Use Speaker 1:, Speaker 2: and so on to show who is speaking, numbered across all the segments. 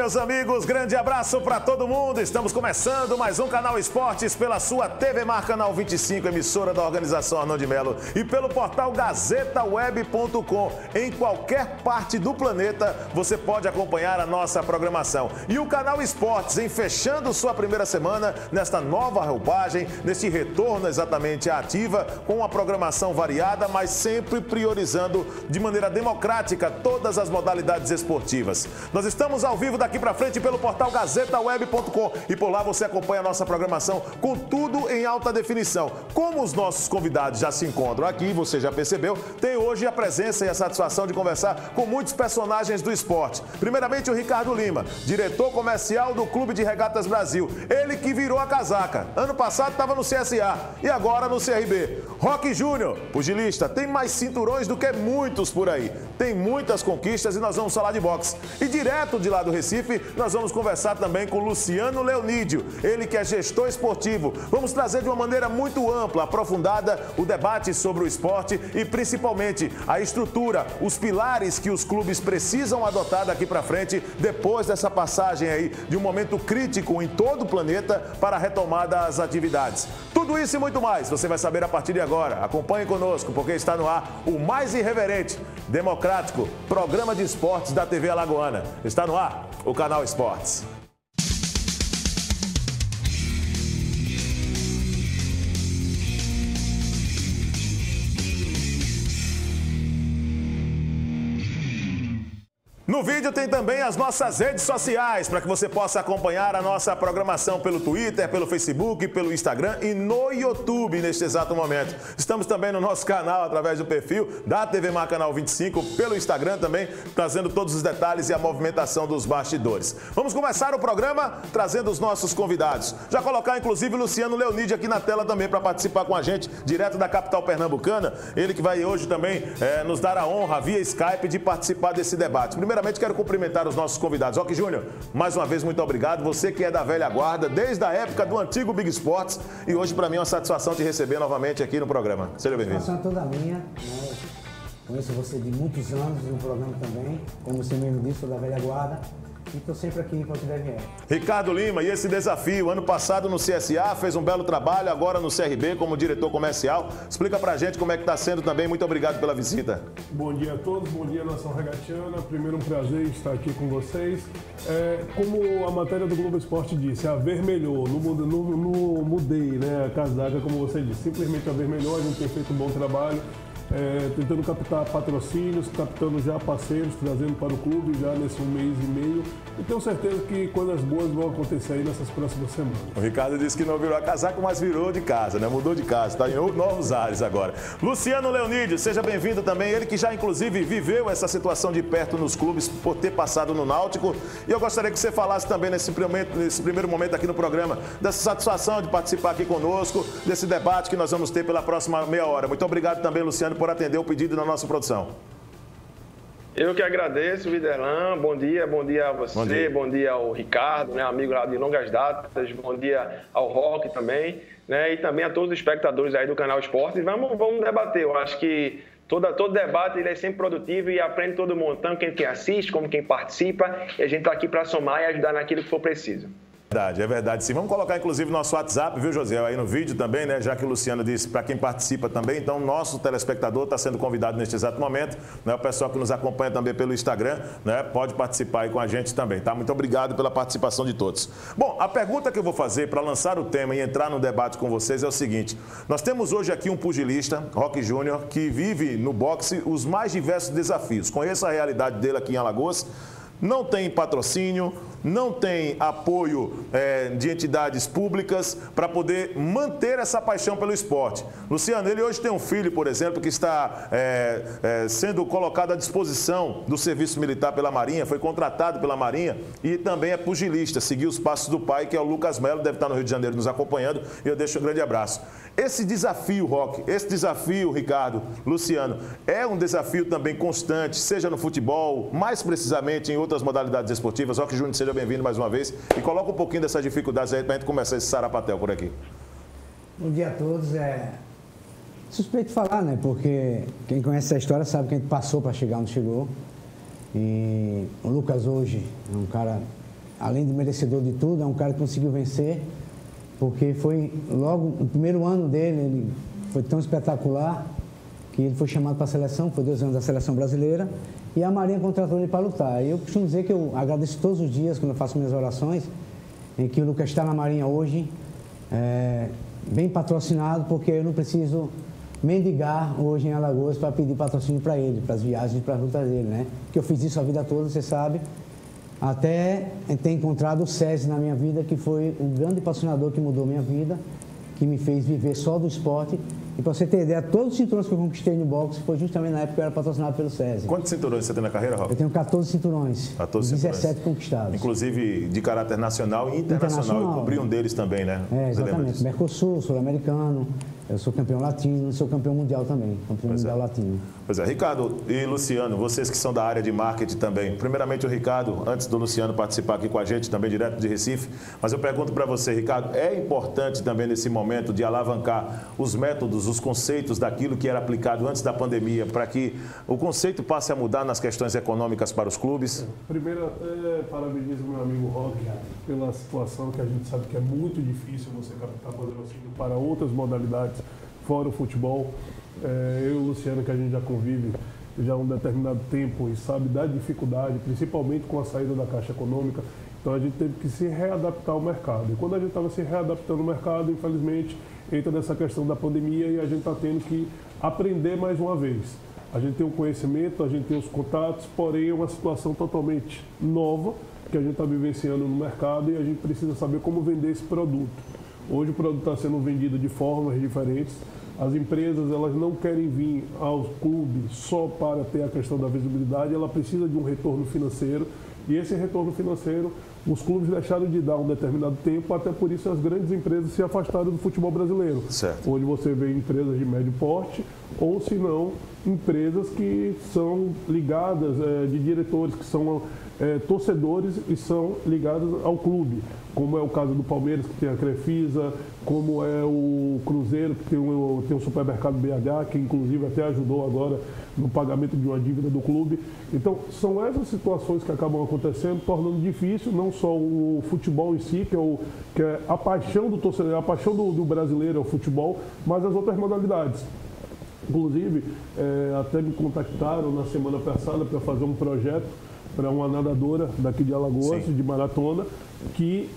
Speaker 1: meus amigos, grande abraço para todo mundo. Estamos começando mais um Canal Esportes pela sua TV Mar Canal 25, emissora da organização Arnon de Melo, e pelo portal gazetaweb.com. Em qualquer parte do planeta você pode acompanhar a nossa programação. E o Canal Esportes, em fechando sua primeira semana nesta nova roupagem, neste retorno exatamente à ativa, com uma programação variada, mas sempre priorizando de maneira democrática todas as modalidades esportivas. Nós estamos ao vivo daqui para frente pelo portal gazetaweb.com e por lá você acompanha a nossa programação com tudo em alta definição. Como os nossos convidados já se encontram aqui, você já percebeu, tem hoje a presença e a satisfação de conversar com muitos personagens do esporte. Primeiramente o Ricardo Lima, diretor comercial do Clube de Regatas Brasil. Ele que virou a casaca. Ano passado estava no CSA e agora no CRB. Roque Júnior, pugilista, tem mais cinturões do que muitos por aí. Tem muitas conquistas e nós vamos falar de boxe. E direto de lá do Recife, nós vamos conversar também com Luciano Leonídio, ele que é gestor esportivo. Vamos trazer de uma maneira muito ampla, aprofundada, o debate sobre o esporte e principalmente a estrutura, os pilares que os clubes precisam adotar daqui para frente, depois dessa passagem aí de um momento crítico em todo o planeta para a retomada das atividades. Tudo isso e muito mais você vai saber a partir de agora. Acompanhe conosco, porque está no ar o mais irreverente, democrático programa de esportes da TV Alagoana. Está no ar o Canal Esportes. No vídeo tem também as nossas redes sociais, para que você possa acompanhar a nossa programação pelo Twitter, pelo Facebook, pelo Instagram e no YouTube neste exato momento. Estamos também no nosso canal, através do perfil da TV Mar Canal 25, pelo Instagram também, trazendo todos os detalhes e a movimentação dos bastidores. Vamos começar o programa trazendo os nossos convidados. Já colocar, inclusive, o Luciano Leonídio aqui na tela também para participar com a gente, direto da capital pernambucana. Ele que vai hoje também nos dar a honra, via Skype, de participar desse debate. Primeiramente, quero cumprimentar os nossos convidados. Roque Júnior, mais uma vez, muito obrigado. Você que é da velha guarda, desde a época do antigo Big Sports. E hoje, para mim, é uma satisfação te receber novamente aqui no programa. Seja bem-vindo.
Speaker 2: A satisfação é toda minha. Né? Conheço você de muitos anos no programa também. Como você mesmo disse, sou da velha guarda. E estou sempre aqui enquanto der vier.
Speaker 1: Ricardo Lima, e esse desafio? Ano passado no CSA, fez um belo trabalho, agora no CRB como diretor comercial. Explica pra gente como é que está sendo também. Muito obrigado pela visita.
Speaker 3: Bom dia a todos, bom dia nação regatiana. Primeiro, um prazer estar aqui com vocês. Como a matéria do Globo Esporte disse, avermelhou, não mudei, né, a casaca, como você disse. Simplesmente avermelhou, a gente tem feito um bom trabalho. Tentando captar patrocínios, captando já parceiros, trazendo para o clube já nesse um mês e meio. E tenho certeza que coisas boas vão acontecer aí nessas próximas semanas.
Speaker 1: O Ricardo disse que não virou a casaca, mas virou de casa, né? Mudou de casa, está em novos ares agora. Luciano Leonídio, seja bem-vindo também. Ele que já, inclusive, viveu essa situação de perto nos clubes por ter passado no Náutico. E eu gostaria que você falasse também nesse primeiro momento aqui no programa, dessa satisfação de participar aqui conosco, desse debate que nós vamos ter pela próxima meia hora. Muito obrigado também, Luciano, por atender o pedido da nossa produção.
Speaker 4: Eu que agradeço, Viderlan. Bom dia a você, bom dia ao Ricardo, né, amigo lá de longas datas, bom dia ao Roque também, né, e também a todos os espectadores aí do Canal Esportes. Vamos debater. Eu acho que todo debate ele é sempre produtivo e aprende todo mundo, tanto quem assiste como quem participa, e a gente está aqui para somar e ajudar naquilo que for preciso.
Speaker 1: É verdade, sim. Vamos colocar, inclusive, nosso WhatsApp, viu, José? Aí no vídeo também, né? Já que o Luciano disse para quem participa também. Então, nosso telespectador está sendo convidado neste exato momento. Né? O pessoal que nos acompanha também pelo Instagram, né? Pode participar aí com a gente também, tá? Muito obrigado pela participação de todos. Bom, a pergunta que eu vou fazer para lançar o tema e entrar no debate com vocês é o seguinte. Nós temos hoje aqui um pugilista, Roque Júnior, que vive no boxe os mais diversos desafios. Conheço a realidade dele aqui em Alagoas. Não tem patrocínio, não tem apoio de entidades públicas para poder manter essa paixão pelo esporte. Luciano, ele hoje tem um filho, por exemplo, que está sendo colocado à disposição do serviço militar pela Marinha, foi contratado pela Marinha e também é pugilista, seguiu os passos do pai, que é o Lucas Melo, deve estar no Rio de Janeiro nos acompanhando, e eu deixo um grande abraço. Esse desafio, Roque, esse desafio, Ricardo, Luciano, é um desafio também constante, seja no futebol, mais precisamente em outras modalidades esportivas. Roque Júnior, seja bem-vindo mais uma vez e coloca um pouquinho dessas dificuldades aí para a gente começar esse sarapatel por aqui.
Speaker 2: Bom dia a todos. Suspeito falar, né? Porque quem conhece essa história sabe que a gente passou para chegar onde chegou. E o Lucas hoje é um cara além de merecedor de tudo, é um cara que conseguiu vencer, porque foi logo, o primeiro ano dele, ele foi tão espetacular que ele foi chamado para a seleção, foi 2 anos da seleção brasileira, e a Marinha contratou ele para lutar. E eu costumo dizer que eu agradeço todos os dias, quando eu faço minhas orações, em que o Lucas está na Marinha hoje, bem patrocinado, porque eu não preciso mendigar hoje em Alagoas para pedir patrocínio para ele, para as viagens, para as lutas dele, né? Que eu fiz isso a vida toda, você sabe, até ter encontrado o SESI na minha vida, que foi o grande patrocinador que mudou minha vida, que me fez viver só do esporte. E para você ter ideia, todos os cinturões que eu conquistei no boxe foi justamente na época que eu era patrocinado pelo SESI.
Speaker 1: Quantos cinturões você tem na carreira, Rob?
Speaker 2: Eu tenho 14 cinturões, 17 conquistados.
Speaker 1: Inclusive de caráter nacional e internacional. E cobri um deles também, né?
Speaker 2: Exatamente. Mercosul, Sul-Americano. Eu sou campeão latino, sou campeão mundial também, campeão mundial latino.
Speaker 1: Pois é, Ricardo e Luciano, vocês que são da área de marketing também. Primeiramente o Ricardo, antes do Luciano participar aqui com a gente, também direto de Recife, mas eu pergunto para você, Ricardo, é importante também nesse momento de alavancar os métodos, os conceitos daquilo que era aplicado antes da pandemia, para que o conceito passe a mudar nas questões econômicas para os clubes?
Speaker 3: Primeiro, parabenizo meu amigo Rock pela situação que a gente sabe que é muito difícil você captar patrocínio para outras modalidades fora o futebol. Eu e o Luciano, que a gente já convive já há um determinado tempo e sabe da dificuldade, principalmente com a saída da Caixa Econômica, então a gente teve que se readaptar ao mercado. E quando a gente estava se readaptando ao mercado, infelizmente, entra nessa questão da pandemia e a gente está tendo que aprender mais uma vez. A gente tem o conhecimento, a gente tem os contatos, porém é uma situação totalmente nova que a gente está vivenciando no mercado e a gente precisa saber como vender esse produto. Hoje o produto está sendo vendido de formas diferentes. As empresas, elas não querem vir aos clubes só para ter a questão da visibilidade, ela precisa de um retorno financeiro. E esse retorno financeiro, os clubes deixaram de dar um determinado tempo, até por isso as grandes empresas se afastaram do futebol brasileiro.
Speaker 1: Certo.
Speaker 3: Onde você vê empresas de médio porte, ou se não, empresas que são ligadas, de diretores que são torcedores e são ligados ao clube, como é o caso do Palmeiras, que tem a Crefisa, como é o Cruzeiro, que tem o Supermercado BH, que inclusive até ajudou agora no pagamento de uma dívida do clube. Então, são essas situações que acabam acontecendo, tornando difícil não só o futebol em si, que é a paixão do torcedor, a paixão do brasileiro é o futebol, mas as outras modalidades. Inclusive, até me contactaram na semana passada para fazer um projeto para uma nadadora daqui de Alagoas, de maratona, que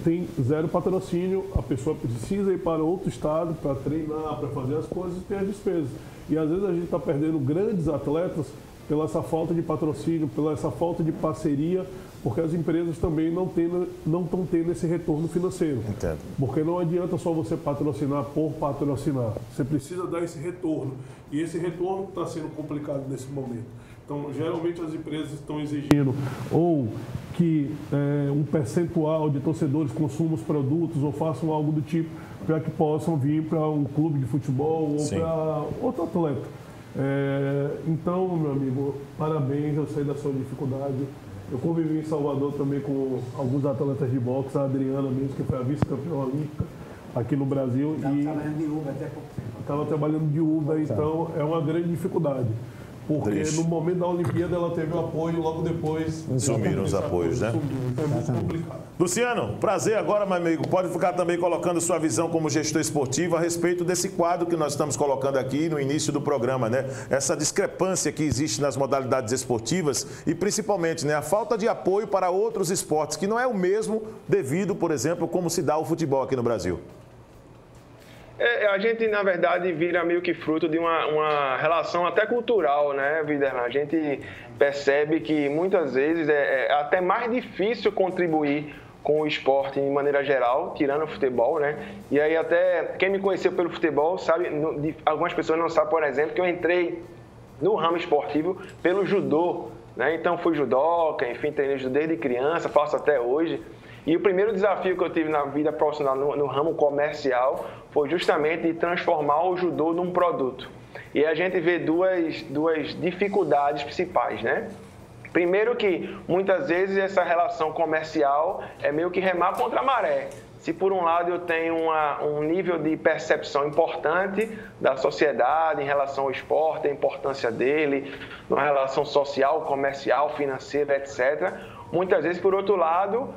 Speaker 3: tem 0 patrocínio, a pessoa precisa ir para outro estado para treinar, para fazer as coisas e ter as despesas. E às vezes a gente está perdendo grandes atletas pela essa falta de patrocínio, pela essa falta de parceria, porque as empresas também não estão tendo esse retorno financeiro.
Speaker 1: Entendo.
Speaker 3: Porque não adianta só você patrocinar por patrocinar. Você precisa dar esse retorno. E esse retorno está sendo complicado nesse momento. Então, geralmente as empresas estão exigindo ou que um percentual de torcedores consumam os produtos ou façam algo do tipo para que possam vir para um clube de futebol ou para outro atleta. Então, meu amigo, parabéns, eu sei da sua dificuldade. Eu convivi em Salvador também com alguns atletas de boxe, a Adriana mesmo, que foi a vice-campeã olímpica aqui no Brasil.
Speaker 2: Estava trabalhando de Uber até pouco tempo.
Speaker 3: Estava trabalhando de Uber, então é uma grande dificuldade. Porque no momento da Olimpíada ela teve o apoio, logo depois...
Speaker 1: Sumiram os apoios, né?
Speaker 3: Então é muito complicado.
Speaker 1: Luciano, prazer agora, meu amigo. Pode ficar também colocando sua visão como gestor esportivo a respeito desse quadro que nós estamos colocando aqui no início do programa, né? Essa discrepância que existe nas modalidades esportivas e principalmente, né, a falta de apoio para outros esportes, que não é o mesmo devido, por exemplo, como se dá o futebol aqui no Brasil.
Speaker 4: A gente, na verdade, vira meio que fruto de uma relação até cultural, né, Viderlan? A gente percebe que muitas vezes é até mais difícil contribuir com o esporte de maneira geral, tirando o futebol, né? E aí até quem me conheceu pelo futebol sabe, algumas pessoas não sabem, por exemplo, que eu entrei no ramo esportivo pelo judô, né? Então fui judoca, enfim, treinei judô desde criança, faço até hoje. E o primeiro desafio que eu tive na vida profissional no ramo comercial foi justamente de transformar o judô num produto. E a gente vê duas dificuldades principais, né? Primeiro que, muitas vezes, essa relação comercial é meio que remar contra a maré. Se, por um lado, eu tenho um nível de percepção importante da sociedade em relação ao esporte, a importância dele, numa relação social, comercial, financeira, etc., muitas vezes, por outro lado,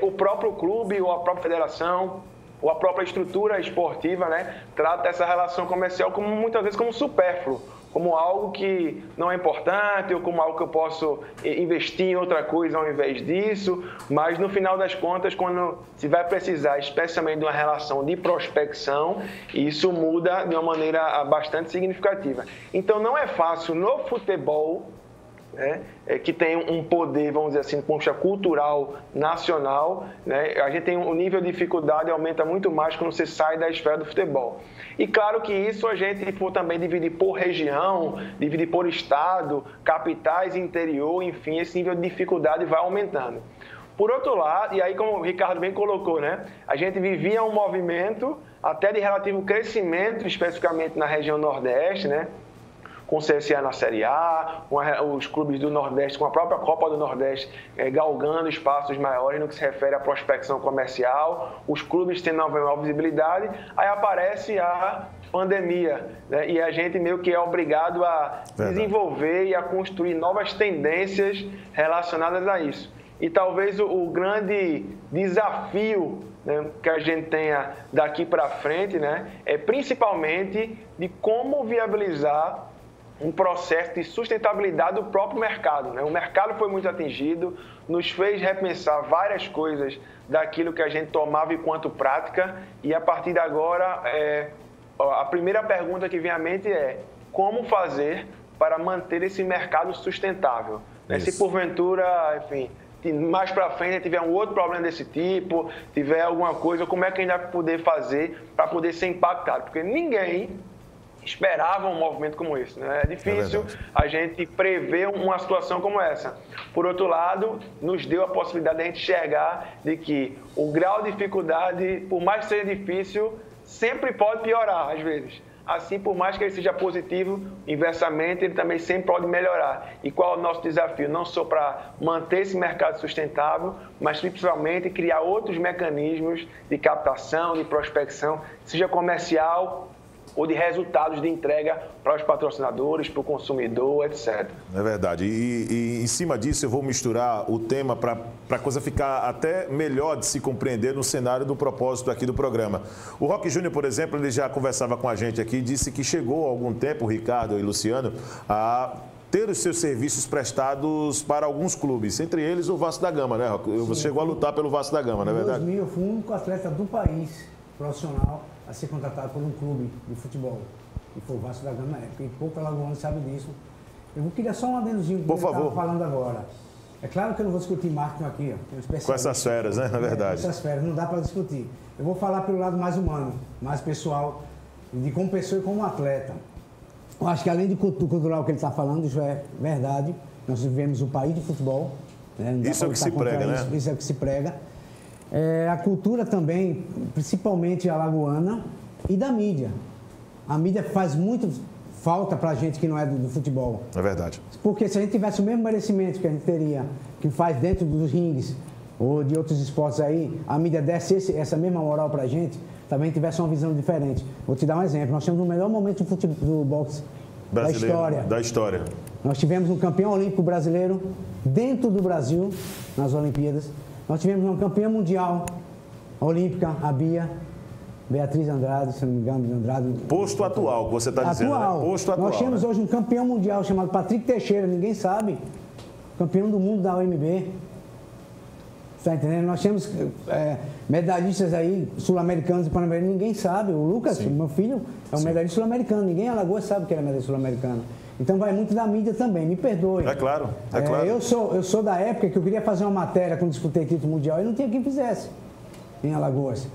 Speaker 4: o próprio clube ou a própria federação ou a própria estrutura esportiva, né, trata essa relação comercial como muitas vezes como supérfluo, como algo que não é importante ou como algo que eu posso investir em outra coisa ao invés disso, mas no final das contas, quando se vai precisar especialmente de uma relação de prospecção, isso muda de uma maneira bastante significativa. Então não é fácil no futebol, né, que tem um poder, vamos dizer assim, cultural nacional, né, a gente tem um nível de dificuldade aumenta muito mais quando você sai da esfera do futebol. E claro que isso a gente for também dividir por região, dividir por estado, capitais, interior, enfim, esse nível de dificuldade vai aumentando. Por outro lado, e aí como o Ricardo bem colocou, né, a gente vivia um movimento até de relativo crescimento, especificamente na região Nordeste, né, com o CSA na Série A, com os clubes do Nordeste, com a própria Copa do Nordeste galgando espaços maiores no que se refere à prospecção comercial, os clubes tendo uma maior visibilidade, aí aparece a pandemia, né? E a gente meio que é obrigado a desenvolver e a construir novas tendências relacionadas a isso. E talvez o grande desafio, né, que a gente tenha daqui para frente, né, é principalmente de como viabilizar um processo de sustentabilidade do próprio mercado, né? O mercado foi muito atingido, nos fez repensar várias coisas daquilo que a gente tomava enquanto prática e a partir de agora, a primeira pergunta que vem à mente é como fazer para manter esse mercado sustentável? Né? Se porventura, enfim, mais para frente tiver um outro problema desse tipo, tiver alguma coisa, como é que a gente vai poder fazer para poder ser impactado? Porque ninguém esperava um movimento como esse, né? É difícil a gente prever uma situação como essa. Por outro lado, nos deu a possibilidade de a gente enxergar de que o grau de dificuldade, por mais que seja difícil, sempre pode piorar às vezes. Assim, por mais que ele seja positivo, inversamente, ele também sempre pode melhorar. E qual é o nosso desafio? Não só para manter esse mercado sustentável, mas principalmente criar outros mecanismos de captação, de prospecção, seja comercial ou de resultados de entrega para os patrocinadores, para o consumidor, etc.
Speaker 1: É verdade. E em cima disso eu vou misturar o tema para a coisa ficar até melhor de se compreender no cenário do propósito aqui do programa. O Roque Júnior, por exemplo, ele já conversava com a gente aqui e disse que chegou há algum tempo, Ricardo e Luciano, a ter os seus serviços prestados para alguns clubes, entre eles o Vasco da Gama, né, Roque? Você chegou a lutar pelo Vasco da Gama, não é verdade?
Speaker 2: Em 2000 eu fui o único atleta do país profissional a ser contratado por um clube de futebol. E foi o Vasco da Gama na época. E pouco alagoano sabe disso. Eu queria só um adendozinho que eu estava falando agora. É claro que eu não vou discutir marketing aqui, ó.
Speaker 1: Com essas feras, né? Na verdade.
Speaker 2: Com essas feras, não dá para discutir. Eu vou falar pelo lado mais humano, mais pessoal, de como pessoa e como atleta. Eu acho que além do cultural que ele está falando, isso é verdade. Nós vivemos um país de futebol. Né?
Speaker 1: Isso é o que se prega, né?
Speaker 2: Isso é o que se prega. A cultura também, principalmente alagoana, e da mídia. A mídia faz muito falta para a gente que não é do futebol.
Speaker 1: É verdade.
Speaker 2: Porque se a gente tivesse o mesmo merecimento que a gente teria, que faz dentro dos rings ou de outros esportes aí, a mídia desse essa mesma moral para a gente, também tivesse uma visão diferente. Vou te dar um exemplo. Nós temos o melhor momento do boxe da história. Nós tivemos um campeão olímpico brasileiro dentro do Brasil, nas Olimpíadas. Nós tivemos uma campeã mundial olímpica, a Beatriz Andrade, se não me engano, Andrade.
Speaker 1: Posto atual, que você está dizendo, né? Posto atual.
Speaker 2: Nós temos hoje um campeão mundial chamado Patrick Teixeira, ninguém sabe. Campeão do mundo da OMB. Está entendendo? Nós temos medalhistas aí, sul-americanos e pan-americanos, ninguém sabe. O Lucas, meu filho, é um medalhista sul-americano. Ninguém em Alagoas sabe que ele é medalhista sul-americano. Então vai muito da mídia também, me perdoe.
Speaker 1: É claro, é claro.
Speaker 2: Eu sou da época que eu queria fazer uma matéria quando disputei título mundial e não tinha quem fizesse em Alagoas.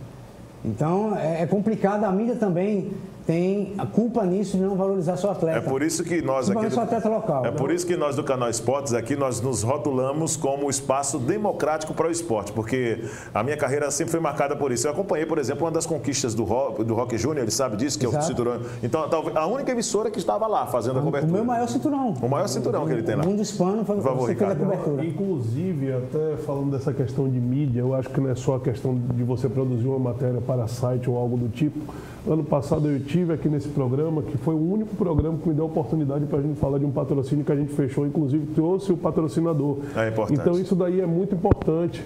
Speaker 2: Então é complicado, a mídia também tem a culpa nisso de não valorizar seu atleta.
Speaker 1: É por isso que nós aqui
Speaker 2: seu atleta local.
Speaker 1: É por isso que nós do Canal Esportes aqui nós nos rotulamos como espaço democrático para o esporte, porque a minha carreira sempre foi marcada por isso. Eu acompanhei, por exemplo, uma das conquistas do Roque Júnior, ele sabe disso, que é o cinturão. Então, a única emissora que estava lá fazendo a cobertura.
Speaker 2: O meu maior cinturão.
Speaker 1: O maior cinturão que ele tem lá.
Speaker 2: O mundo hispano foi você fez a cobertura.
Speaker 3: Inclusive, até falando dessa questão de mídia, eu acho que não é só a questão de você produzir uma matéria para site ou algo do tipo. Ano passado eu tive tive aqui nesse programa, que foi o único programa que me deu a oportunidade para a gente falar de um patrocínio que a gente fechou, inclusive trouxe o patrocinador.
Speaker 1: É importante.
Speaker 3: Então isso daí é muito importante.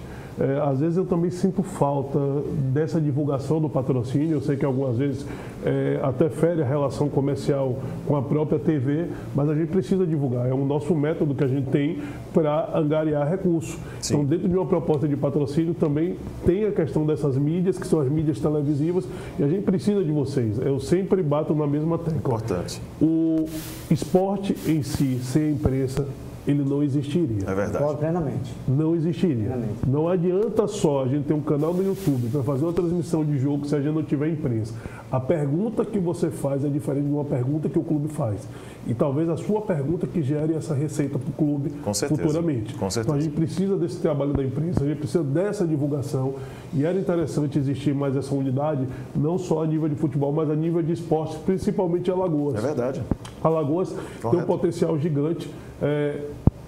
Speaker 3: Às vezes eu também sinto falta dessa divulgação do patrocínio. Eu sei que algumas vezes até fere a relação comercial com a própria TV, mas a gente precisa divulgar. É o nosso método que a gente tem para angariar recursos. Sim. Então, dentro de uma proposta de patrocínio também tem a questão dessas mídias, que são as mídias televisivas, e a gente precisa de vocês. Eu sempre bato na mesma tecla.
Speaker 1: Importante.
Speaker 3: O esporte em si, sem a imprensa, ele não existiria.
Speaker 1: É verdade.
Speaker 2: Concordo plenamente.
Speaker 3: Não existiria.
Speaker 2: Plenamente.
Speaker 3: Não adianta só a gente ter um canal no YouTube para fazer uma transmissão de jogo se a gente não tiver imprensa. A pergunta que você faz é diferente de uma pergunta que o clube faz. E talvez a sua pergunta que gere essa receita para o clube futuramente.
Speaker 1: Com certeza.
Speaker 3: Então a gente precisa desse trabalho da imprensa, a gente precisa dessa divulgação. E era interessante existir mais essa unidade, não só a nível de futebol, mas a nível de esporte, principalmente Alagoas.
Speaker 1: É verdade.
Speaker 3: Alagoas tem um potencial gigante.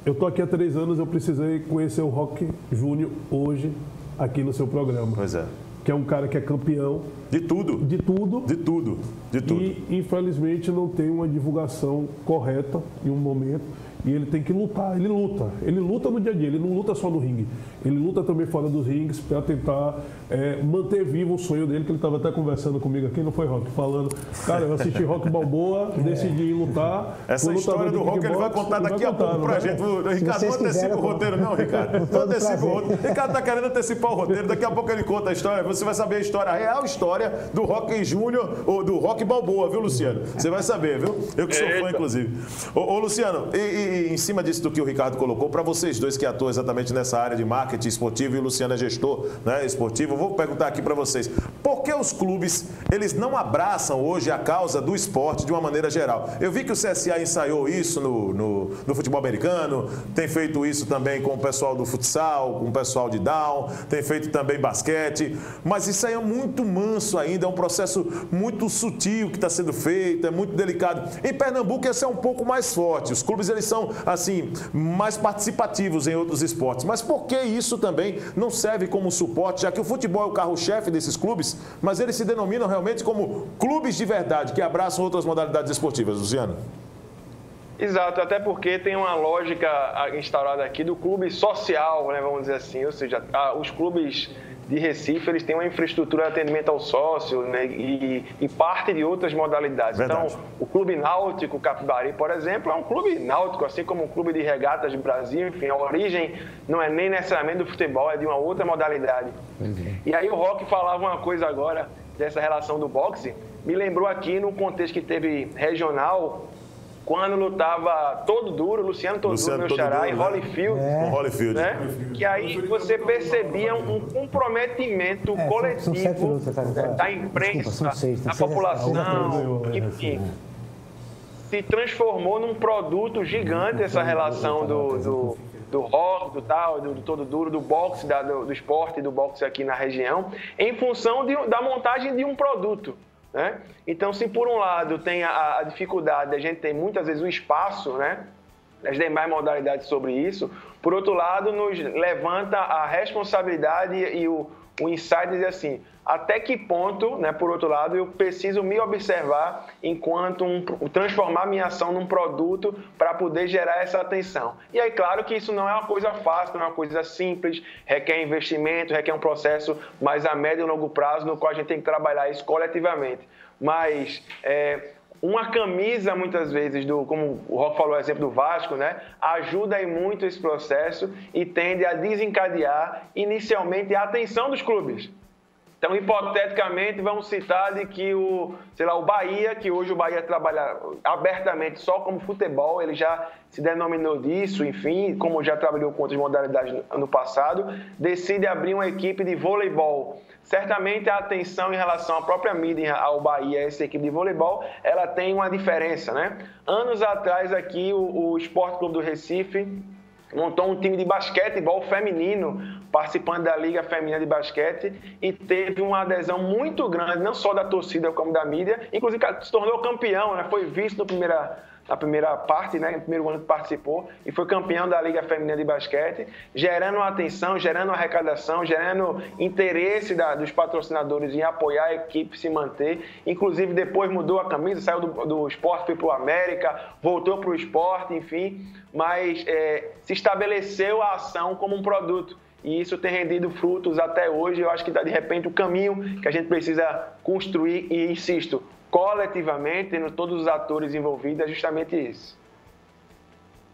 Speaker 3: Eu estou aqui há 3 anos, eu precisei conhecer o Roque Júnior hoje aqui no seu programa.
Speaker 1: Pois é.
Speaker 3: Que é um cara que é campeão.
Speaker 1: De tudo.
Speaker 3: De tudo.
Speaker 1: De tudo. De tudo.
Speaker 3: E, infelizmente, não tem uma divulgação correta em um momento. E ele tem que lutar. Ele luta no dia a dia. Ele não luta só no ringue. Ele luta também fora dos rings para tentar manter vivo o sonho dele, que ele estava até conversando comigo aqui, não foi, Roque? Falando, cara, eu assisti Roque Balboa, decidi lutar.
Speaker 1: Essa história do Roque ele vai contar daqui a pouco pra gente. Ricardo, não antecipa o roteiro não, Ricardo. Não antecipa o roteiro. Ricardo tá querendo antecipar o roteiro, daqui a pouco ele conta a história. Você vai saber a história, a real história do Roque Júnior, ou do Roque Balboa, viu, Luciano? Você vai saber, viu? Eu que sou fã, inclusive. Ô Luciano, e em cima disso do que o Ricardo colocou, para vocês dois que atuam exatamente nessa área de marketing esportivo, e o Luciano é gestor, né, esportivo, eu vou perguntar aqui para vocês, por que os clubes, eles não abraçam hoje a causa do esporte de uma maneira geral? Eu vi que o CSA ensaiou isso no futebol americano, tem feito isso também com o pessoal do futsal, com o pessoal de down, tem feito também basquete, mas isso aí é muito manso ainda, é um processo muito sutil que está sendo feito, é muito delicado. Em Pernambuco esse é um pouco mais forte, os clubes eles são assim, mais participativos em outros esportes, mas por que isso também não serve como suporte, já que o futebol é o carro-chefe desses clubes, mas eles se denominam realmente como clubes de verdade, que abraçam outras modalidades esportivas, Luciano?
Speaker 4: Exato, até porque tem uma lógica instaurada aqui do clube social, né, vamos dizer assim, ou seja, os clubes de Recife, eles têm uma infraestrutura de atendimento ao sócio, né, e parte de outras modalidades. Verdade. Então, o Clube Náutico Capibari, por exemplo, é um clube náutico, assim como o Clube de Regatas do Brasil, enfim, a origem não é nem necessariamente do futebol, é de uma outra modalidade. E aí o Roque falava uma coisa agora, dessa relação do boxe, me lembrou aqui no contexto que teve regional, quando lutava Todo Duro, Luciano Todo Duro, meu xará, em Holyfield.
Speaker 1: Com Holyfield.
Speaker 4: Né? Que aí você percebia um comprometimento coletivo da imprensa, da população, enfim. Se transformou num produto gigante essa relação do rock, do tal, do Todo Duro, do boxe, do esporte, do boxe aqui na região, em função da montagem de um produto. Né? Então, se por um lado tem a dificuldade, a gente tem muitas vezes o espaço, né, das demais modalidades sobre isso, por outro lado, nos levanta a responsabilidade e o insight de dizer assim, até que ponto, né, por outro lado, eu preciso me observar enquanto transformar minha ação num produto para poder gerar essa atenção. E aí, claro que isso não é uma coisa fácil, não é uma coisa simples, requer investimento, requer um processo mais a médio e longo prazo, no qual a gente tem que trabalhar isso coletivamente. Mas uma camisa, muitas vezes, como o Roque falou, o exemplo do Vasco, né, ajuda aí muito esse processo e tende a desencadear inicialmente a atenção dos clubes. Então, hipoteticamente, vamos citar de que o Bahia, que hoje o Bahia trabalha abertamente só como futebol, ele já se denominou disso, enfim, como já trabalhou com outras modalidades no passado, decide abrir uma equipe de voleibol. Certamente a atenção em relação à própria mídia ao Bahia, essa equipe de voleibol, ela tem uma diferença, né? Anos atrás aqui, o Esporte Clube do Recife montou um time de basquetebol feminino participando da Liga Feminina de Basquete e teve uma adesão muito grande, não só da torcida como da mídia, inclusive se tornou campeão, né? Foi vice na primeira parte, né? No primeiro ano que participou, e foi campeão da Liga Feminina de Basquete, gerando atenção, gerando arrecadação, gerando interesse dos patrocinadores em apoiar a equipe se manter. Inclusive, depois mudou a camisa, saiu do esporte, foi para o América, voltou para o esporte, enfim, mas se estabeleceu a ação como um produto. E isso tem rendido frutos até hoje. Eu acho que, de repente, o caminho que a gente precisa construir, e insisto, coletivamente, tendo todos os atores envolvidos, é justamente isso.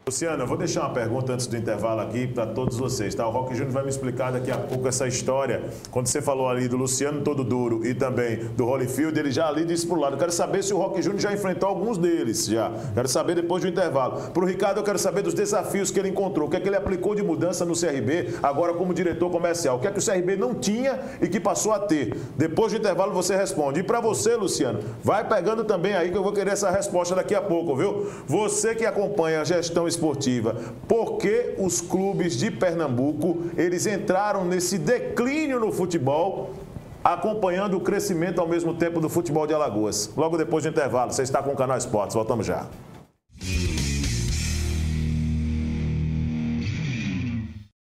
Speaker 1: Luciano, eu vou deixar uma pergunta antes do intervalo aqui para todos vocês, tá? O Roque Júnior vai me explicar daqui a pouco essa história. Quando você falou ali do Luciano Todo Duro e também do Holyfield, ele já ali disse pro lado. Eu quero saber se o Roque Júnior já enfrentou alguns deles, já. Quero saber depois do intervalo. Pro Ricardo, eu quero saber dos desafios que ele encontrou. O que é que ele aplicou de mudança no CRB, agora como diretor comercial? O que é que o CRB não tinha e que passou a ter? Depois do intervalo você responde. E para você, Luciano, vai pegando também aí que eu vou querer essa resposta daqui a pouco, viu? Você que acompanha a gestão esportiva, por que os clubes de Pernambuco, eles entraram nesse declínio no futebol, acompanhando o crescimento ao mesmo tempo do futebol de Alagoas? Logo depois do intervalo, você está com o Canal Esportes, voltamos já.